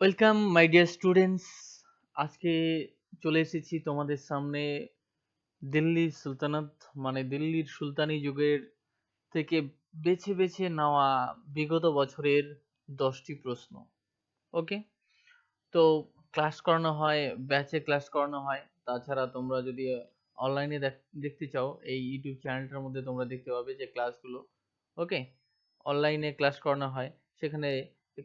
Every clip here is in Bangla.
Welcome my dear students. আজকে চলে এসেছি তোমাদের সামনে দিল্লির সুলতানাত দিল্লির সুলতানি যুগের থেকে বেছে বেছে নেওয়া বিগত বছরের 10টি প্রশ্ন। ওকে, তো ক্লাস করানো হয়, ব্যাচে ক্লাস করানো হয়। তাছাড়া তোমরা যদি অনলাইনে দেখতে চাও, এই ইউটিউব চ্যানেলটার মধ্যে তোমরা দেখতে পাবে যে ক্লাসগুলো। ওকে, অনলাইনে ক্লাস করানো হয়, সেখানে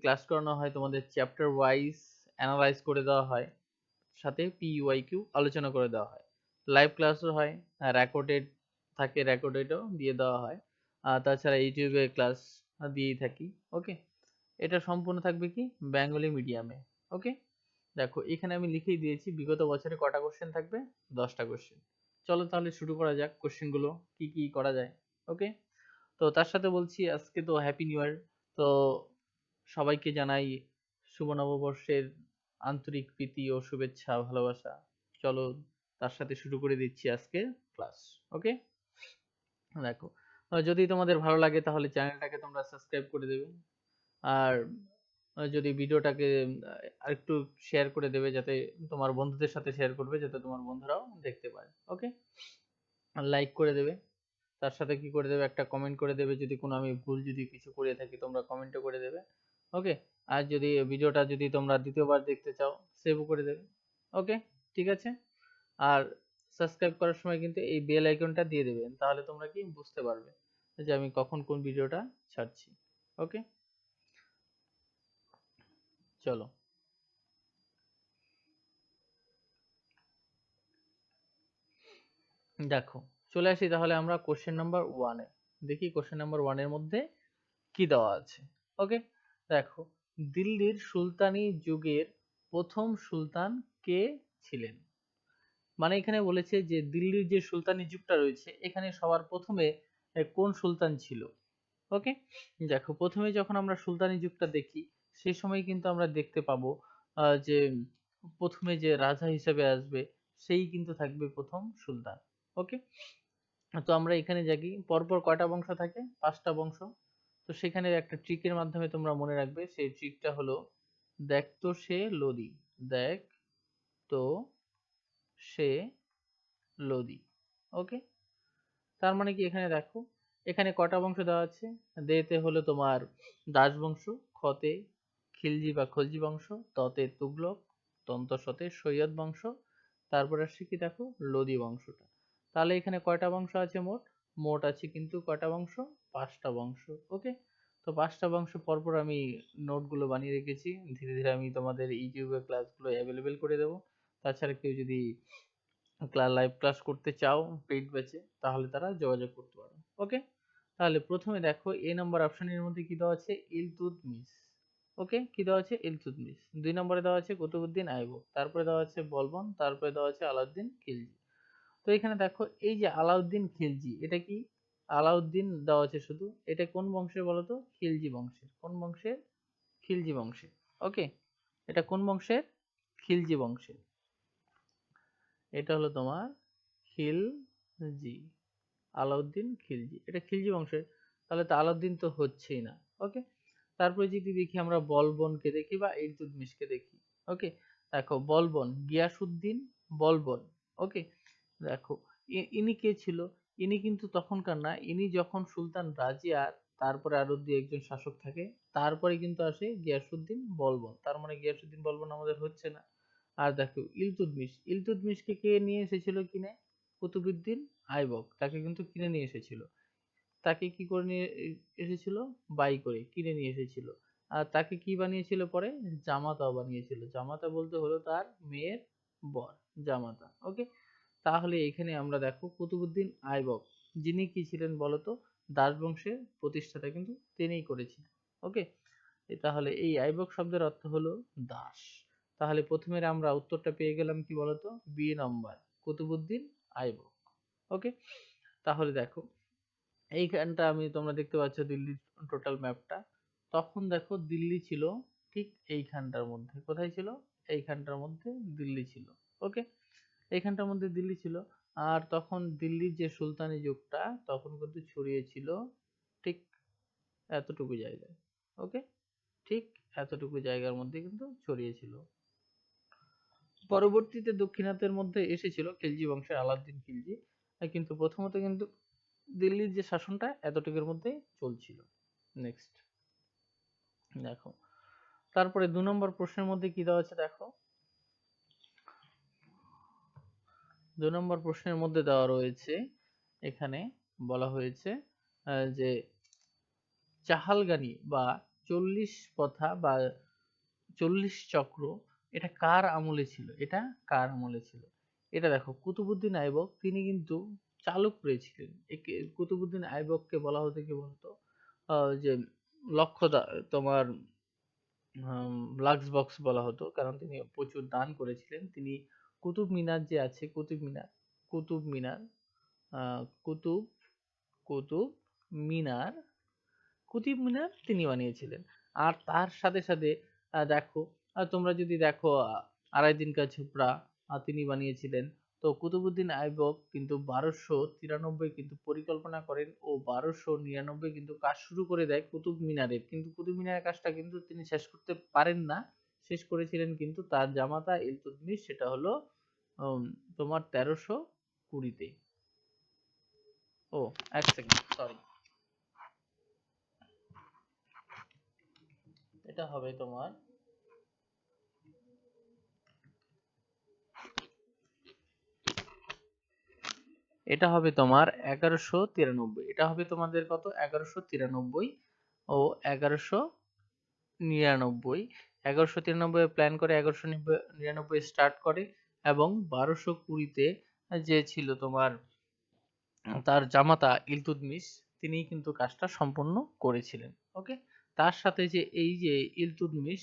ক্লাস করানো হয়, তোমাদের চ্যাপ্টার ওয়াইজ অ্যানালাইজ করে দেওয়া হয়, সাথে পিইউআইকিউ আলোচনা করে দেওয়া হয়। লাইভ ক্লাসও হয়, রেকর্ডেড থাকে, রেকর্ডেডও দিয়ে দেওয়া হয়। আর তাছাড়া ইউটিউবে ক্লাস দিয়েই থাকি। ওকে, এটা সম্পূর্ণ থাকবে কি বেঙ্গলি মিডিয়ামে। ওকে, দেখো এখানে আমি লিখেই দিয়েছি বিগত বছরে কটা কোশ্চেন থাকবে, 10টা কোশ্চেন। চলো তাহলে শুরু করা যাক কোশ্চেনগুলো কি কি করা যায়। ওকে, তো তার সাথে বলছি আজকে তো হ্যাপি নিউ ইয়ার। তো সবাইকে জানাই শুভ নববর্ষের আন্তরিক প্রীতি ও শুভেচ্ছা ভালোবাসা। চলো তার সাথে শুরু করে দিচ্ছি আজকে ক্লাস। ওকে, দেখো যদি তোমাদের ভালো লাগে তাহলে চ্যানেলটাকে তোমরা সাবস্ক্রাইব করে দেবে। আর যদি ভিডিওটাকে আরেকটু শেয়ার করে দেবে, যাতে তোমার বন্ধুদের সাথে শেয়ার করবে, যাতে তোমার বন্ধুরাও দেখতে পায়। ওকে, আর লাইক করে দেবে, তার সাথে কি করে দেবে, একটা কমেন্ট করে দেবে। যদি কোনো আমি ভুল যদি কিছু করে থাকি তোমরা কমেন্টও করে দেবে। ওকে, আর যদি ভিডিওটা যদি তোমরা দ্বিতীয়বার দেখতে চাও সেভও করে দেবে। ওকে, ঠিক আছে। আর সাবস্ক্রাইব করার সময় কিন্তু এই বেল আইকনটা দিয়ে দেবেন, তাহলে তোমরা কি বুঝতে পারবে যে আমি কখন কোন ভিডিওটা ছাড়ছি। ওকে, চলো দেখো, চলে আসি তাহলে আমরা কোশ্চেন নাম্বার ওয়ানে। দেখি কোশ্চেন নাম্বার ওয়ানের মধ্যে কি দেওয়া আছে। ওকে, দেখো, দিল্লির সুলতানি যুগের প্রথম সুলতান কে ছিলেন? এখানে বলেছে যে দিল্লির যে সুলতানি যুগটা রয়েছে এখানে সবার প্রথমে কোন সুলতান ছিল। ওকে, দেখো প্রথমে যখন আমরা সুলতানি যুগটা দেখি সেই সময় কিন্তু আমরা দেখতে পাবো যে প্রথমে যে রাজা হিসেবে আসবে সেই কিন্তু থাকবে প্রথম সুলতান। ওকে, তো আমরা এখানে দেখি পরপর কয়টা বংশ থাকে, 5টা বংশ। তো সেখানে একটা ট্রিকের মাধ্যমে তোমরা মনে রাখবে, সেই ট্রিকটা হলো দেখ তো সে লোদি। দেখ তো সে লোদি। ওকে, তার মানে কি এখানে দেখো এখানে কটা বংশ দেওয়া আছে। দেতে হলো তোমার দাস বংশ, খতে খিলজি বা খলজি বংশ, ততে তুগলক, তন্তসতে সৈয়দ বংশ, তারপর আসছে কি দেখো লোদি বংশটা। তাহলে এখানে কয়টা বংশ আছে মোট? মোট আছে কিন্তু কয়টা বংশ? 5টা বংশ। ওকে, তো 5টা বংশ পরপর আমি নোটগুলো বানিয়ে রেখেছি, ধীরে ধীরে আমি তোমাদের ইউটিউবে ক্লাসগুলো অ্যাভেলেবেল করে দেবো। তাছাড়া কেউ যদি লাইভ ক্লাস করতে চাও পেইড ব্যাচে তাহলে তারা যোগাযোগ করতে পারো। ওকে, তাহলে প্রথমে দেখো এ নাম্বার অপশনের মধ্যে কি দেওয়া আছে, ইলতুৎমিশ। ওকে, কি দেওয়া আছে? ইলতুৎমিশ। 2 নম্বরে দেওয়া আছে কুতুবউদ্দিন আইবক, তারপরে দেওয়া আছে বলবন, তারপরে দেওয়া আছে আলাউদ্দিন খিলজি। তো এখানে দেখো এই যে আলাউদ্দিন খিলজি, এটা কি? আলাউদ্দিন দেওয়া আছে শুধু, এটা কোন বংশের বলতো? খিলজি বংশের। কোন বংশের? খিলজি বংশের। ওকে, এটা কোন বংশের? খিলজি বংশের। এটা হলো তোমার খিলজি, আলাউদ্দিন খিলজি, এটা খিলজি বংশের। তাহলে তো আলাউদ্দিন তো হচ্ছেই না। ওকে, তারপরে যদি দেখি আমরা বলবনকে দেখি বা ইলতুৎমিশকে দেখি। ওকে, দেখো বলবন গিয়াসুদ্দিন বলবন। ওকে, দেখো ইনি কে ছিল? ইনি কিন্তু তখনকার না, ইনি যখন সুলতান রাজিয়ার তারপরে আরো দু একজন শাসক থাকে, তারপরে কিন্তু আসে গিয়াসুদ্দিন বলবন। তার মানে গিয়াসুদ্দিন বলবন আমাদের হচ্ছে না। আর দেখো ইলতুৎমিশ, ইলতুৎমিশকে কে নিয়ে এসেছিল কিনে? কুতুবউদ্দিন আইবক তাকে কিন্তু কিনে নিয়ে এসেছিল। তাকে কি করে নিয়ে এসেছিল? বাই করে কিনে নিয়ে এসেছিল। আর তাকে কি বানিয়েছিল পরে? জামাতাও বানিয়েছিল। জামাতা বলতে হলো তার মেয়ের বর, জামাতা। ওকে, তাহলে এখানে আমরা দেখো কুতুবউদ্দিন আইবক যিনি কি ছিলেন বলতো? দাস বংশের প্রতিষ্ঠাতা কিন্তু তিনিই করেছিলেন। ওকে, তাহলে এই আইবক শব্দের অর্থ হলো দাস। তাহলে প্রথমে আমরা উত্তরটা পেয়ে গেলাম কি বলতো? বি নম্বর, কুতুবউদ্দিন আইবক। ওকে, তাহলে দেখো এইখানটা আমি তোমরা দেখতে পাচ্ছ দিল্লির টোটাল ম্যাপটা। তখন দেখো দিল্লি ছিল ঠিক এইখানটার মধ্যে। কোথায় ছিল? এইখানটার মধ্যে দিল্লি ছিল। ওকে, এইখানটার মধ্যে দিল্লি ছিল। আর তখন দিল্লির যে সুলতানি যুগটা তখন কিন্তু ছড়িয়ে ছিল ঠিক এতটুকু জায়গায়। ওকে, ঠিক এতটুকু জায়গার মধ্যে কিন্তু ছড়িয়ে ছিল। পরবর্তীতে দক্ষিণাত্যের মধ্যে এসেছিল খিলজি বংশের আলাউদ্দিন খিলজি, কিন্তু প্রথমত কিন্তু দিল্লির যে শাসনটা এতটুকুর মধ্যে চলছিল। নেক্সট দেখো, তারপরে 2 নম্বর প্রশ্নের মধ্যে কি দেওয়া আছে দেখো। 2 নম্বর প্রশ্নের মধ্যে দেওয়া রয়েছে, এখানে বলা হয়েছে যে চাহালগানি বা 40 প্রথা বা 40 চক্র এটা কার আমলে ছিল? এটা কার আমলে ছিল? এটা দেখো, কুতুবুদ্দিন আইবক তিনি কিন্তু চালু করেছিলেন। একে কুতুবুদ্দিন আইবককে বলা হতো কি বলতো, যে তোমার লাক্স বক্স বলা হতো, কারণ তিনি প্রচুর দান করেছিলেন। তিনি কুতুব মিনার যে আছে, কুতুব মিনার কুতুব কুতুব মিনার কুতুব মিনার তিনি বানিয়েছিলেন। আর তার সাথে সাথে দেখো, তোমরা যদি দেখো আলাউদ্দিন কা ছোবরা তিনি বানিয়েছিলেন। তো কুতুবুদ্দিন আইবক কিন্তু 1293 কিন্তু পরিকল্পনা করেন ও 1299 কিন্তু কাজ শুরু করে দেয় কুতুব মিনারের, কিন্তু কুতুব মিনারের কাজটা কিন্তু তিনি শেষ করতে পারেন না। শেষ করেছিলেন কিন্তু তার জামাতা ইলতুৎমিশ, সেটা হলো তোমার 1320-তে। ও এক সেকেন্ড, সরি, এটা হবে তোমার এটা হবে তোমার 1193। এটা হবে তোমাদের কত? 1193 ও 1199। 1193 প্ল্যান করে 1199 স্টার্ট করে, এবং 1220-তে যে ছিল তোমার তার জামাতা ইলতুৎমিশ, তিনি কিন্তু কাজটা সম্পন্ন করেছিলেন। ওকে, তার সাথে যে এই যে ইলতুৎমিশ,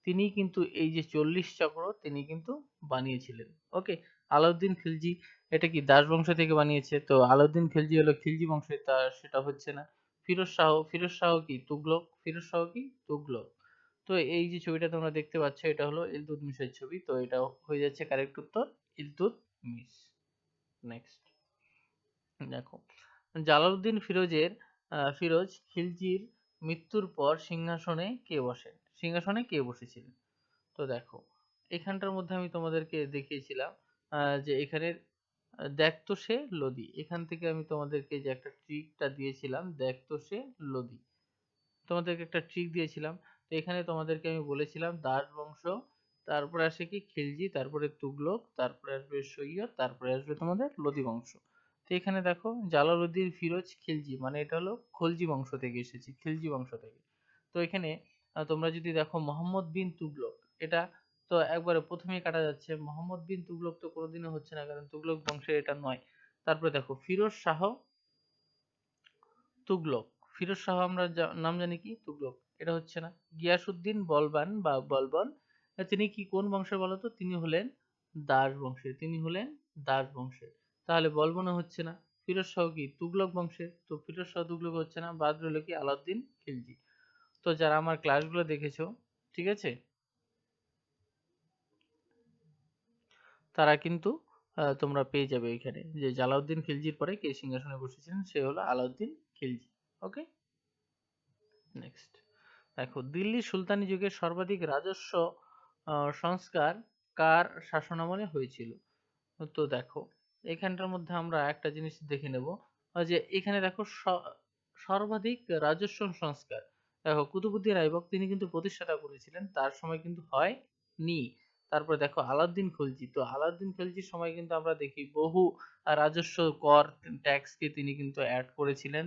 তিনি কিন্তু এই যে 40 চক্র তিনি কিন্তু বানিয়েছিলেন। ওকে, আলাউদ্দিন খিলজি এটা কি দাস বংশ থেকে বানিয়েছে? তো আলাউদ্দিন খিলজি হলো খিলজি বংশের, তা সেটা হচ্ছে না। ফিরোজ শাহ কি তুগলক? ফিরোজ শাহ কি তুগলক? তো এই যে ছবিটা তোমরা দেখতে পাচ্ছ, এটা হলো ইলতুৎমিশের ছবি। তো এটা হয়ে যাচ্ছে কারেক্ট উত্তর, ইলতুৎমিশ। নেক্সট দেখো, জালালউদ্দিন ফিরোজ খিলজির মৃত্যুর পর সিংহাসনে কে বসেন? সিংহাসনে কে বসেছিলেন? তো দেখো, এখানটার মধ্যে আমি তোমাদেরকে দেখিয়েছিলাম যে এখানে দেখতো সে লোদি, এখান থেকে আমি তোমাদেরকে যে একটা ট্রিকটা দিয়েছিলাম, দেখতো সে লোদি, তোমাদেরকে একটা ট্রিক দিয়েছিলাম। তো এখানে তোমাদেরকে আমি বলেছিলাম দাস বংশ, তারপরে আসে কি খিলজি, তারপরে তুগলক, তারপরে আসবে সৈয়দ, তারপরে আসবে তোমাদের লোদি বংশ। তো এখানে দেখো, জালালউদ্দিন ফিরোজ খিলজি মানে এটা হলো খলজি বংশ থেকে এসেছে, খিলজি বংশ থেকে। তো এখানে তোমরা যদি দেখো মোহাম্মদ বিন তুগলক, এটা তো একবারে প্রথমেই কাটা যাচ্ছে। মোহাম্মদ বিন তুগলক তো কোনোদিনও হচ্ছে না, কারণ তুগলক বংশের এটা নয়। তারপরে দেখো ফিরোজ শাহ তুগলক, ফিরোজ শাহ আমরা নাম জানি কি তুগলক, এটা হচ্ছে না। গিয়াসউদ্দিন বলবান বা বলবন, তিনি কি কোন বংশের বলতো? তিনি হলেন দাস বংশের, তিনি হলেন দাস বংশের। তাহলে বলবনও হচ্ছে না। ফিরোজ শাহ কি তুগলক বংশের, তো ফিরোজ শাহ তুগলক হচ্ছে না। বাদ রইল কি আলাউদ্দিন খিলজি। তো যারা আমার ক্লাসগুলো দেখেছো, ঠিক আছে, তারা কিন্তু তোমরা পেয়ে যাবে এখানে যে জালাউদ্দিন খিলজির পরে কে সিংহাসনে বসেছিলেন, সে হলো আলাউদ্দিন খিলজি। ওকে, নেক্সট দেখো, দিল্লি সুলতানি যুগের সর্বাধিক রাজস্ব সংস্কার কার শাসনামলে হয়েছিল? তো দেখো, এখানটার মধ্যে আমরা একটা জিনিস দেখে নেব, যে এখানে দেখো সর্বাধিক রাজস্ব সংস্কার, দেখো কুতুবুদ্দিন আইবক তিনি কিন্তু প্রতিষ্ঠাতা করেছিলেন, তার সময় কিন্তু হয়নি। তারপরে দেখো আলাউদ্দিন খলজি, তো আলাউদ্দিন খলজির সময় কিন্তু আমরা দেখি বহু রাজস্ব কর ট্যাক্স কে তিনি কিন্তু অ্যাড করেছিলেন।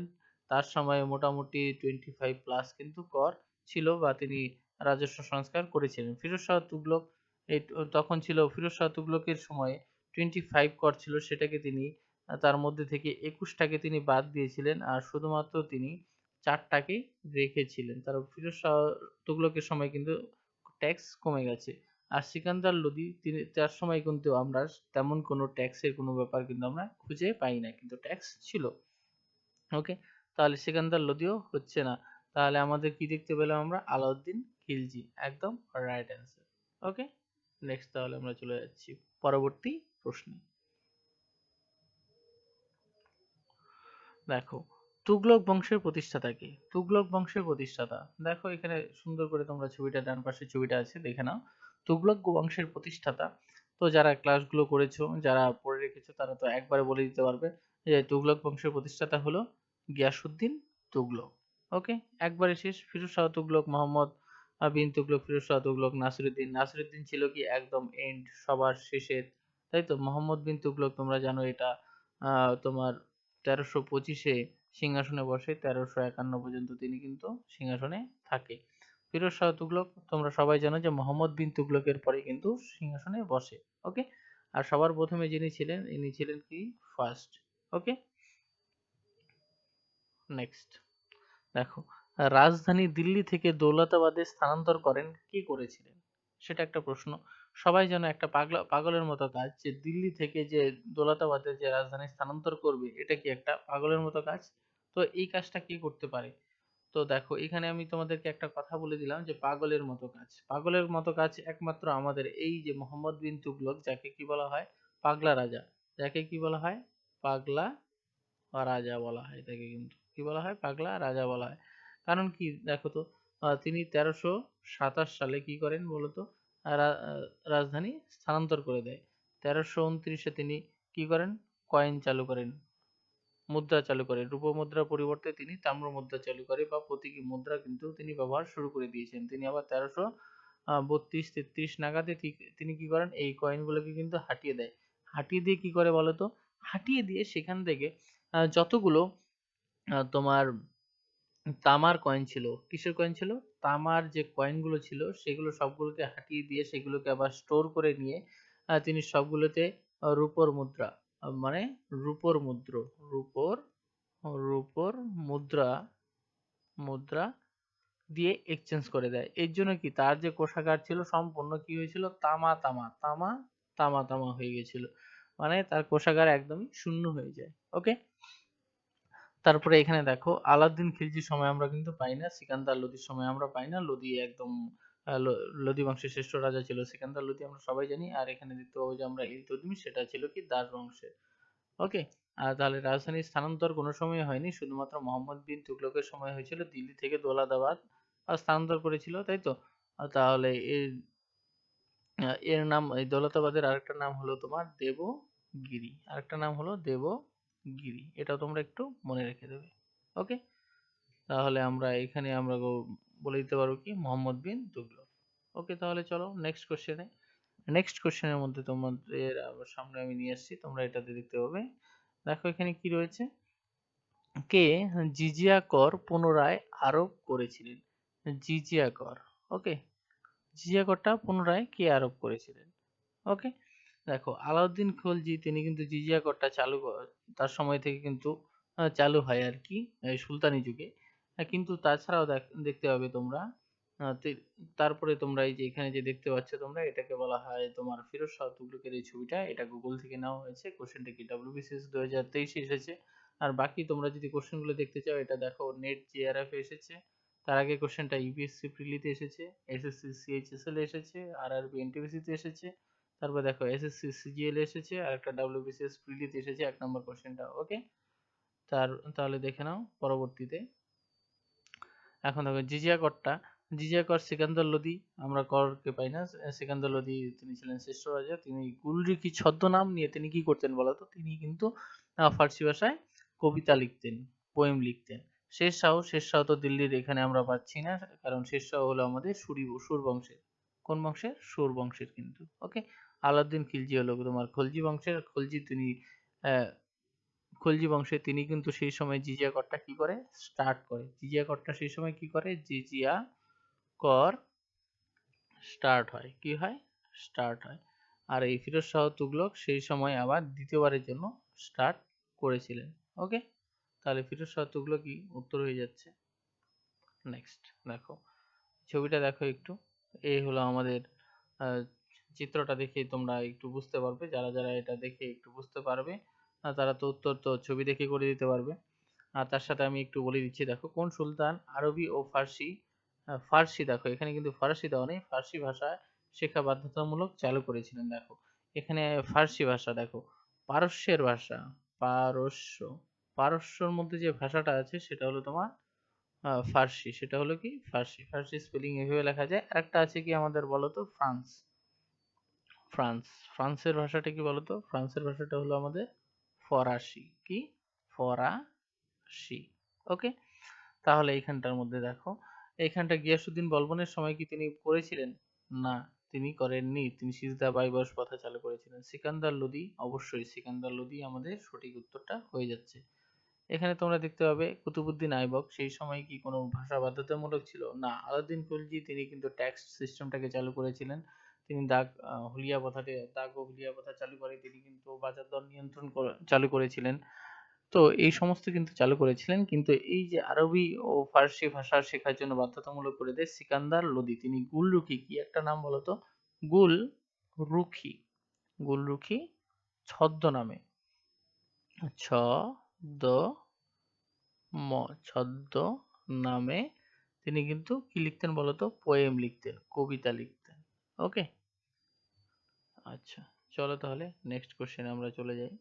তার সময় মোটামুটি 25+ কিন্তু কর ছিল, বা তিনি রাজস্ব সংস্কার করেছিলেন। ফিরোজ শাহ তুগলক এই তখন ছিল, ফিরোজ শাহ তুগলকের সময়ে 25 কর ছিল, সেটাকে তিনি তার মধ্যে থেকে 21টাকে তিনি বাদ দিয়েছিলেন, আর শুধুমাত্র তিনি 4টাকে রেখেছিলেন। তার ফিরোজ শাহ তুগলকের সময় কিন্তু ট্যাক্স কমে গেছে। আর সিকান্দার লোদি তিনি, তার সময় কিন্তু আমরা তেমন কোনো ট্যাক্সের কোনো ব্যাপার কিন্তু আমরা খুঁজে পাই না, কিন্তু ট্যাক্স ছিল। ওকে, তাহলে সিকান্দার লোদিও হচ্ছে না। তাহলে আমাদের কি দেখতে পেলাম আমরা? আলাউদ্দিন খিলজি, একদম রাইট অ্যান্সার। ওকে, নেক্সট তাহলে আমরা চলে যাচ্ছি পরবর্তী প্রশ্নে। দেখো, তুগলক বংশের প্রতিষ্ঠাতা কে? তুগলক বংশের প্রতিষ্ঠাতা, দেখো এখানে সুন্দর করে তোমরা ছবিটা, ডান পাশে ছবিটা আছে দেখে নাও। তুগলক বংশের প্রতিষ্ঠাতা, তো যারা ক্লাসগুলো করেছো, যারা পড়ে রেখেছো, তারা তো একবারে বলে দিতে পারবে যে তুগলক বংশের প্রতিষ্ঠাতা হলো গিয়াসউদ্দিন তুগলক। ওকে, একবারে শেষ। ফিরোজ শাহ তুগলক, মোহাম্মদ বিন তুগলক, ফিরোজ শাহ তুগলক, নাসিরুদ্দিন। নাসিরুদ্দিন ছিল কি একদম এন্ড, সবার শেষের, তাই তো। মোহাম্মদ বিন তুগলক তোমরা জানো, এটা তোমার 1325-এ সিংহাসনে বসে, 1351 পর্যন্ত তিনি কিন্তু সিংহাসনে থাকে। ফিরোজ শাহ তুগলক তোমরা সবাই জানো যে মোহাম্মদ বিন তুগলকের পরে কিন্তু সিংহাসনে বসে। ওকে, আর সবার প্রথমে যিনি ছিলেন, ইনি ছিলেন কি ফার্স্ট। ওকে, নেক্সট দেখো, রাজধানী দিল্লি থেকে দৌলতাবাদে স্থানান্তর করেন কি করেছিলেন? সেটা একটা প্রশ্ন। সবাই যেন একটা পাগলের মতো কাজ, যে দিল্লি থেকে যে দৌলতাবাদে যে রাজধানী স্থানান্তর করবে, এটা কি একটা পাগলের মতো কাজ? তো এই কাজটা কে করতে পারে? তো দেখো এখানে আমি তোমাদেরকে একটা কথা বলে দিলাম যে পাগলের মতো কাজ, পাগলের মতো কাজ একমাত্র আমাদের এই যে মোহাম্মদ বিন তুগলক, যাকে কি বলা হয়, পাগলা রাজা। যাকে কি বলা হয়, পাগলা রাজা বলা হয় তাকে, কিন্তু কি বলা হয়, পাগলা রাজা বলা হয়। কারণ কি দেখো তো, তিনি 1327 সালে কি করেন বলতো, রাজধানী স্থানান্তর করে দেয়। 1329-এ তিনি কি করেন, কয়েন চালু করেন, মুদ্রা চালু করে, রূপ মুদ্রার পরিবর্তে তিনি তাম্র মুদ্রা চালু করে, বা প্রতীকী মুদ্রা কিন্তু তিনি ব্যবহার শুরু করে দিয়েছেন। তিনি আবার 1332-33 নাগাদে তিনি কি করেন, এই কয়েনগুলোকে কিন্তু হাটিয়ে দেয়। হাটিয়ে দিয়ে কি করে বলতো, হাটিয়ে দিয়ে সেখান থেকে যতগুলো তোমার তামার কয়েন ছিল, কিসের কয়েন ছিল, তামার যে কয়েনগুলো ছিল, সেগুলো সবগুলোকে হাটিয়ে দিয়ে সেগুলোকে আবার স্টোর করে নিয়ে তিনি সবগুলোতে রূপোর মুদ্রা, মানে রূপোর মুদ্র, রূপোর রূপোর মুদ্রা মুদ্রা দিয়ে এক্সচেঞ্জ করে দেয়। এর জন্য কি তার যে কোষাগার ছিল সম্পূর্ণ কি হয়েছিল, তামা তামা তামা তামা তামা হয়ে গেছিল, মানে তার কোষাগার একদমই শূন্য হয়ে যায়। ওকে, তারপরে এখানে দেখো, আলাউদ্দিন খিলজির সময় আমরা কিন্তু পাই না, সিকান্দার লোদির সময় আমরা পাই না। লোদি একদম লোদি বংশের শ্রেষ্ঠ রাজা ছিল সিকান্দার লোদি, আমরা সবাই জানি। আর এখানে দেখতে পাবো যে আমরা ইলতুৎমিশ, সেটা ছিল কি দাস বংশের। ওকে, আর তাহলে রাজধানীর স্থানান্তর কোনো সময় হয়নি, শুধুমাত্র মোহাম্মদ বিন তুগলকের সময় হয়েছিল, দিল্লি থেকে দৌলতাবাদ স্থানান্তর করেছিল, তাই তো। তাহলে এর নাম, এই দৌলতাবাদের আরেকটা নাম হলো তোমার দেবগিরি, আরেকটা নাম হলো দেবগিরি, এটাও তোমরা একটু মনে রেখে দেবে। ওকে, তাহলে আমরা এখানে আমরা বলে দিতে পারবো কি, মোহাম্মদ বিন তুগলক। ওকে, তাহলে চলো নেক্সট কোশ্চেনে। নেক্সট কোশ্চেনের মধ্যে তোমাদের সামনে আমি নিয়ে আসছি, তোমরা এটাতে দেখতে পাবে। দেখো এখানে কি রয়েছে, কে জিজিয়া কর পুনরায় আরোপ করেছিলেন? জিজিয়া কর, ওকে, জিজিয়া করটা পুনরায় কে আরোপ করেছিলেন? ওকে, দেখো আলাউদ্দিন খলজি তিনি কিন্তু জিজিয়া করটা তার সময় থেকে কিন্তু চালু হয় আর কি, এই সুলতানি যুগে। কিন্তু তাছাড়াও দেখতে পাবে তোমরা, তারপরে তোমরা এই যে এখানে যে দেখতে পাচ্ছ তোমরা, এটাকে বলা হয় তোমার ফিরোজ শাহ তুগলকের এই ছবিটা, এটা গুগল থেকে নেওয়া হয়েছে। কোশ্চেনটা কি WBCS 2023 এসেছে। আর বাকি তোমরা যদি কোশ্চেন গুলো দেখতে চাও, এটা দেখো নেট জেআরএফ এসেছে, তার আগে কোশ্চেনটা ইউপিএসসি প্রিলিতে এসেছে, এসএসসি সিএইচএসএল এসেছে, আরআরবি এনটিপিসি তে এসেছে, তারপর দেখো এসএসসি সিজিএল এসেছে, আর একটা ডাব্লিউবিসিএস প্রিলিতে এসেছে 1 নম্বর কোশ্চেনটা। ওকে, তাহলে দেখে নাও পরবর্তীতে। এখন দেখো জিজিয়া করটা, জিজিয়া কর সিকান্দার লোদি, আমরা করকে পাই না। সিকান্দার লোদি তিনি ছিলেন শ্রেষ্ঠ রাজা, তিনি গুলরিখি ছদ্মনাম নিয়ে তিনি কি করতেন বলতো, তিনি কিন্তু ফার্সি ভাষায় কবিতা লিখতেন, পোয়েম লিখতেন। শেরশাহ তো দিল্লির এখানে আমরা পাচ্ছি না, কারণ শেরশাহ হলো আমাদের সুর বংশের। কোন বংশের? সুর বংশের কিন্তু। ওকে, আলাউদ্দিন খিলজি হলো তোমার খলজি বংশের। আহ, খলজি বংশে তিনি কিন্তু সেই সময় জিজিয়া করটা কি করে, স্টার্ট করে। জিজিয়া করটা সেই সময় কি করে, জিজিয়া কর স্টার্ট হয়, কি হয়, স্টার্ট হয়। আর এই ফিরোজ শাহ তুগলক সেই সময় আবার দ্বিতীয়বারের জন্য স্টার্ট করেছিলেন। ওকে, তাহলে ফিরোজ শাহ তুগলকই উত্তর হয়ে যাচ্ছে। নেক্সট দেখো, ছবিটা দেখো একটু, এই হলো আমাদের আহ, চিত্রটা দেখে তোমরা একটু বুঝতে পারবে, যারা যারা এটা দেখে একটু বুঝতে পারবে তারা তো উত্তর তো ছবি দেখে করে দিতে পারবে। আর তার সাথে আমি একটু বলে দিচ্ছি, দেখো কোন সুলতান আরবি ও ফার্সি, ফার্সি দেখো এখানে কিন্তু ফার্সি দেওয়া নেই, ফার্সি ভাষা শেখা বাধ্যতামূলক চালু করেছিলেন। দেখো এখানে ফার্সি ভাষা, দেখো পারস্যের ভাষা, পারস্য, পারস্যর মধ্যে যে ভাষাটা আছে সেটা হলো তোমার ফার্সি। সেটা হলো কি ফার্সি। ফার্সি স্পেলিং এভাবে লেখা যায়। আরেকটা আছে কি আমাদের বলো তো ফ্রান্স। ফ্রান্স। ফ্রান্সের ভাষাটা কি বলতো? ফ্রান্সের ভাষাটা হলো আমাদের ফরাসি। কি? ফরাসি। ওকে? তাহলে এইখানটার মধ্যে দেখো, এইখানটা গিয়াসউদ্দিন বলবনের সময় কি তিনি করেছিলেন? না, তিনি করেননি। তিনি সিজদা বাইবস প্রথা চালু করেছিলেন। সিকান্দার লোদি, অবশ্যই সিকান্দার লোদি আমাদের সঠিক উত্তরটা হয়ে যাচ্ছে। এখানে তোমরা দেখতে পাবে কুতুবুদ্দিন আইবক সেই সময় কি কোনো ভাষা বাধ্যতামূলক ছিল? না, আলাউদ্দিন খলজি তিনি কিন্তু ট্যাক্স সিস্টেমটাকে চালু করেছিলেন। তিনি হুলিয়া প্রথাটি দাগ ও হুলিয়া প্রথা চালু করে তিনি কিন্তু বাজার দর নিয়ন্ত্রণ চালু করেছিলেন। তো এই সমস্ত কিন্তু চালু করেছিলেন, কিন্তু এই যে আরবি ও ফার্সি ভাষা শেখার জন্য বাধ্যতামূলক করে দেয় সিকান্দার লোদি। তিনি গুলরুখি, কি একটা নাম বলতো? গুল রুখি। গুলরুখি ছদ্মনামে, ছ দ ছদ্ম নামে তিনি কিন্তু কি লিখতেন বলতো? পোয়েম লিখতেন, কবিতা লিখতেন। ওকে? আচ্ছা, চলো তাহলে নেক্সট কোশ্চেনে আমরা চলে যাই।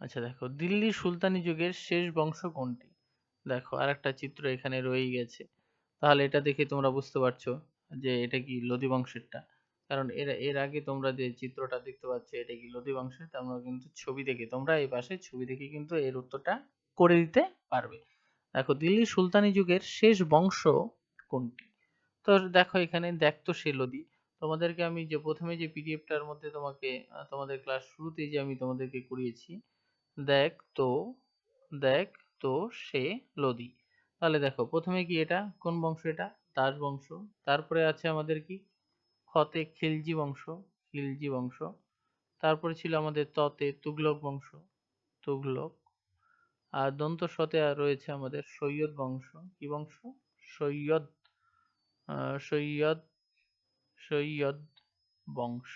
আচ্ছা দেখো, দিল্লির সুলতানি যুগের শেষ বংশ কোনটি? দেখো আরেকটা চিত্র এখানে রয়েই গেছে। তাহলে এটা দেখে তোমরা বুঝতে পারছো যে এটা কি লোদী বংশেরটা। কারণ এর আগে তোমরা যে চিত্রটা দেখতে পাচ্ছ এটা কি লোদী বংশের, তোমরা কিন্তু ছবি দেখে, তোমরা এই পাশে ছবি দেখে কিন্তু এর উত্তরটা করে দিতে পারবে। দেখো, দিল্লির সুলতানি যুগের শেষ বংশ কোনটি? তো দেখো এখানে দেখতো সে লোদী। তোমাদেরকে আমি যে প্রথমে যে পিডিএফটার মধ্যে তোমাকে তোমাদের ক্লাস শুরুতেই যে আমি তোমাদেরকে করিয়েছি, দেখ তো দেখ তো সে লোদী। তাহলে দেখো প্রথমে কি এটা কোন বংশ? এটা দাস বংশ। তারপরে আছে আমাদের কি খতে খিলজি বংশ, খিলজি বংশ। তারপরে ছিল আমাদের ততে তুগলক বংশ, তুগলক। আর দন্ত সতে রয়েছে আমাদের সৈয়দ বংশ। কি বংশ? সৈয়দ। সৈয়দ, সৈয়দ বংশ।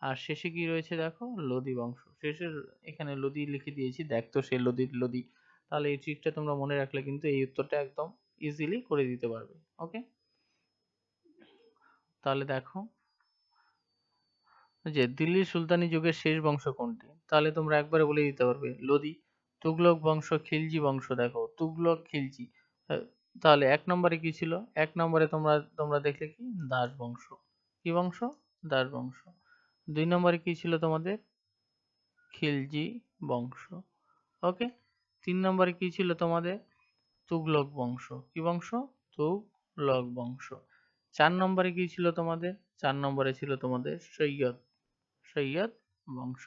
আর শেষে কি রয়েছে দেখো? লোদী বংশ। শেষের এখানে লোদী লিখে দিয়েছি, দেখ তো সে লোদীর লোদী। তাহলে এই ট্রিকটা তোমরা মনে রাখলে কিন্তু এই উত্তরটা একদম ইজিলি করে দিতে পারবে। ওকে? তাহলে দেখো যে দিল্লির সুলতানি যুগের শেষ বংশ কোনটি? তাহলে তোমরা একবারে বলে দিতে পারবে লোদী। তুগলক বংশ, খিলজি বংশ। দেখো তুগলক, খিলজি। আহ, তাহলে এক নম্বরে কি ছিল? এক নম্বরে তোমরা তোমরা দেখলে কি দাস বংশ। কি বংশ? দাস বংশ। দুই নম্বরে কি ছিল তোমাদের? খিলজি বংশ। ওকে? তিন নম্বরে কি ছিল তোমাদের? তুগলক বংশ। কি বংশ? তুগলক বংশ। চার নম্বরে কি ছিল তোমাদের? চার নম্বরে ছিল তোমাদের সৈয়দ, সৈয়দ বংশ।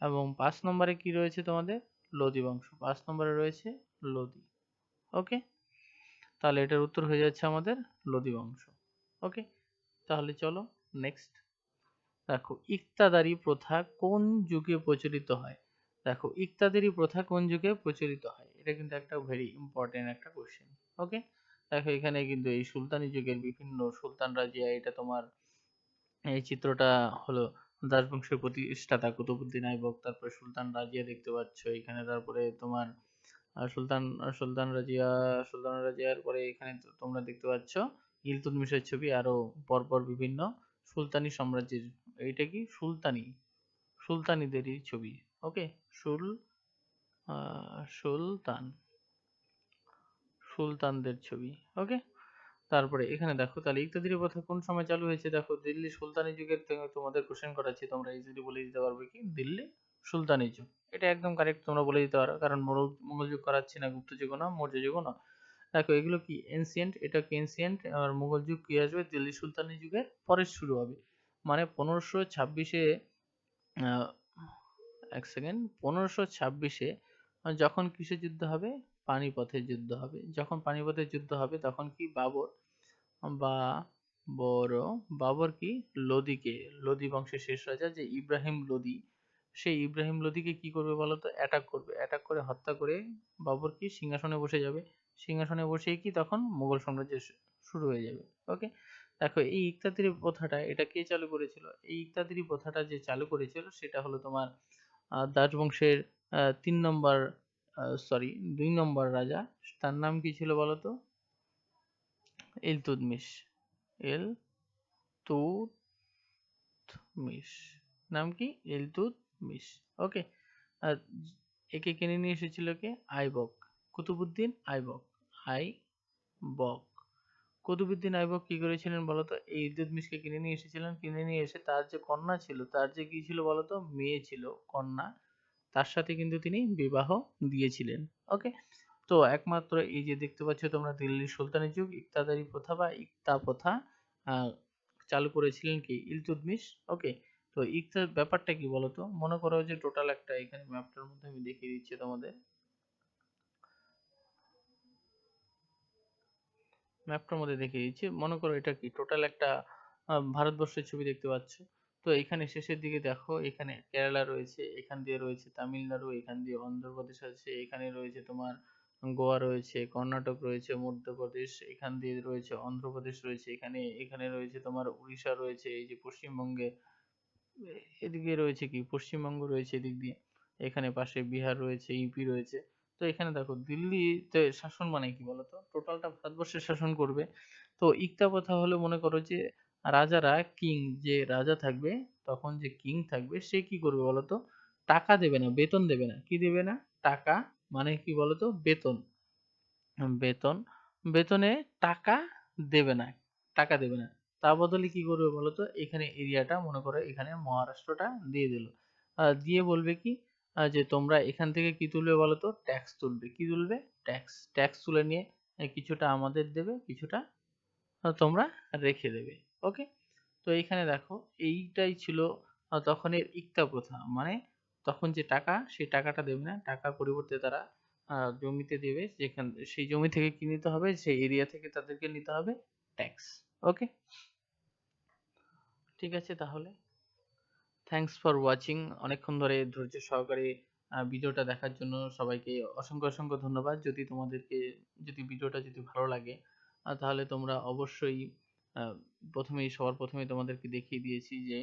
এবং পাঁচ নম্বরে কি রয়েছে তোমাদের? লোদী বংশ। পাঁচ নম্বরে রয়েছে লোদী। ওকে? তাহলে এটার উত্তর হয়ে যাচ্ছে আমাদের লোদী বংশ। ওকে? তাহলে চলো নেক্সট। দেখো, ইকতাদারি প্রথা কোন যুগে প্রচলিত হয়? দেখো, ইকতাদারি প্রথা কোন যুগে প্রচলিত হয়? এটা কিন্তু একটা ভেরি ইম্পর্টেন্ট একটা কোশ্চেন। ওকে? দেখো এখানে কিন্তু এই সুলতানি যুগের বিভিন্ন সুলতান রাজিয়া, এটা তোমার এই চিত্রটা হলো দাসবংশের প্রতিষ্ঠাতা কুতুবউদ্দিন আইবক। তারপরে সুলতান রাজিয়া দেখতে পাচ্ছ এখানে। তারপরে তোমার সুলতান সুলতান রাজিয়া, সুলতান রাজিয়ার পরে এখানে তোমরা দেখতে পাচ্ছ ইলতুৎমিশের ছবি, আরো পরপর বিভিন্ন সুলতানি সাম্রাজ্যের। এইটা কি সুলতানি, সুলতানিদেরই ছবি। ওকে? সুলতান, সুলতানদের ছবি। ওকে? তারপরে এখানে দেখো, তাহলে ইত্যাদির প্রথা কোন সময় চালু হয়েছে? দেখো দিল্লি সুলতানি যুগের থেকে তোমাদের কোশ্চেন করাচ্ছি, তোমরা ইজিলি বলে দিতে পারবে কি দিল্লি সুলতানি যুগ। এটা একদম কারেক্ট, তোমরা বলে দিতে পারো, কারণ মঙ্গল যুগ করাচ্ছি না, গুপ্ত যুগও না, মৌর্য যুগও না। দেখো এগুলো কি এনসিয়েন্ট, এটা কি এনসিয়েন্ট। আর মুঘল যুগ কি আসবে? দিল্লি সুলতানি যুগের পরে শুরু হবে। মানে 1526-এ, এক সেকেন্ড, 1526-এ যখন কিসের যুদ্ধ হবে? পানিপথের যুদ্ধ হবে। যখন পানিপথের যুদ্ধ হবে তখন কি বাবর বা বড় বাবর কি লোদীকে, লোদী বংশের শেষ রাজা যে ইব্রাহিম লোদী, সেই ইব্রাহিম লোদীকে কি করবে বলতো? অ্যাটাক করবে। অ্যাটাক করে হত্যা করে বাবর কি সিংহাসনে বসে যাবে। সিংহাসনে বসেই কি তখন মুঘল সাম্রাজ্য শুরু হয়ে যাবে। ওকে? দেখো এই ইকতাদারি প্রথাটা এটা কে চালু করেছিল? এই ইকতাদারি প্রথাটা যে চালু করেছিল সেটা হলো তোমার দাস বংশের 3 নম্বর, সরি 2 নম্বর রাজা। তার নাম কি ছিল বলতো? ইলতুৎমিশ। ইলতুৎমিশ। নাম কি? ইলতুৎমিশ। ওকে? আর একে কিনে নিয়ে এসেছিল কে? আইবক, কুতুবুদ্দিন আইবক। আইবক, কুতুবুদ্দিন আইবক কি করেছিলেন বলতো? এই ইলতুৎমিশকে কিনে নিয়ে এসেছিলেন। কিনে নিয়ে এসে তার যে কন্যা ছিল, তার যে কি ছিল বলতো? মেয়ে ছিল, কন্যা। তার সাথে কিন্তু তিনি বিবাহ দিয়েছিলেন। ওকে, তো একমাত্র এই যে দেখতে পাচ্ছ তোমরা দিল্লির সুলতানি যুগ, ইকতাদারি প্রথা বা ইকতা প্রথা আহ, চালু করেছিলেন কি? ইলতুৎমিশ। ওকে, তো ইকতার ব্যাপারটা কি বলতো? মনে করো যে টোটাল একটা, এখানে ম্যাপটার মধ্যে আমি দেখিয়ে দিচ্ছি তোমাদের, ম্যাপটার মধ্যে দেখিয়ে দিচ্ছি। মনে করো এটা কি টোটাল একটা ভারতবর্ষের ছবি দেখতে পাচ্ছ। তো এখানে শেষের দিকে দেখো, এখানে কেরালা রয়েছে, এখান দিয়ে রয়েছে তামিলনাড়ু, এখান দিয়ে অন্ধ্রপ্রদেশ আছে, এখানে রয়েছে তোমার গোয়া রয়েছে, কর্ণাটক রয়েছে, মধ্যপ্রদেশ, এখান দিয়ে রয়েছে অন্ধ্রপ্রদেশ রয়েছে, এখানে এখানে রয়েছে তোমার উড়িষ্যা রয়েছে, এই যে পশ্চিমবঙ্গে এদিকে রয়েছে কি পশ্চিমবঙ্গ রয়েছে এদিক দিয়ে, এখানে পাশে বিহার রয়েছে, ইউপি রয়েছে। তো এখানে দেখো দিল্লিতে শাসন মানে কি বলতো? টোটালটা ভারতবর্ষের শাসন করবে। তো ইকতা প্রথা হলো, মনে করো যে রাজারা, কিং, যে রাজা থাকবে তখন, যে কিং থাকবে সে কি করবে বলতো? টাকা দেবে না, বেতন দেবে না। কি দেবে না? টাকা, মানে কি বলতো? বেতন। বেতন, বেতনে টাকা দেবে না, টাকা দেবে না। তার বদলে কি করবে বলতো? এখানে এরিয়াটা, মনে করো এখানে মহারাষ্ট্রটা দিয়ে দিল। দিয়ে বলবে কি? যে তোমরা এখান থেকে কি তুলবে বলতো? ট্যাক্স তুলবে। কি তুলবে? ট্যাক্স। ট্যাক্স তুলে নিয়ে কিছুটা আমাদের দেবে, কিছুটা তোমরা রেখে দেবে। ওকে, তো এইখানে দেখো, এইটাই ছিল তখনের ইকতা প্রথা। মানে তখন যে টাকা, সেই টাকাটা দেবে না, টাকার পরিবর্তে তারা জমিতে দেবে, যেখান সেই জমি থেকে কি নিতে হবে? সেই এরিয়া থেকে তাদেরকে নিতে হবে ট্যাক্স। ওকে, ঠিক আছে তাহলে। Thanks for watching. অনেকক্ষণ ধরে ধৈর্য সহকারে ভিডিওটা দেখার জন্য সবাইকে অসংখ্য অসংখ্য ধন্যবাদ। যদি তোমাদেরকে, যদি ভিডিওটা যদি ভালো লাগে, তাহলে তোমরা অবশ্যই আহ, সবার প্রথমেই তোমাদেরকে দেখিয়ে দিয়েছি যে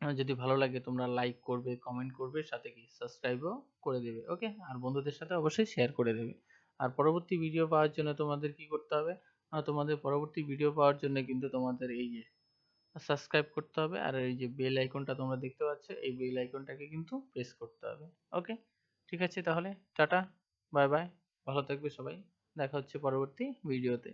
যদি ভালো লাগে তোমরা লাইক করবে, কমেন্ট করবে, সাথে কি সাবস্ক্রাইবও করে দেবে। ওকে, আর বন্ধুদের সাথে অবশ্যই শেয়ার করে দেবে। আর পরবর্তী ভিডিও পাওয়ার জন্য তোমাদের কি করতে হবে? তোমাদের পরবর্তী ভিডিও পাওয়ার জন্য কিন্তু তোমাদের এই যে সাবস্ক্রাইব করতে হবে, আর এই যে বেল আইকনটা তোমরা দেখতে পাচ্ছ, এই বেল আইকনটাকে কিন্তু প্রেস করতে হবে। ওকে, ঠিক আছে তাহলে, টাটা, বাই বাই, ভালো থাকবে সবাই। দেখা হচ্ছে পরবর্তী ভিডিওতে।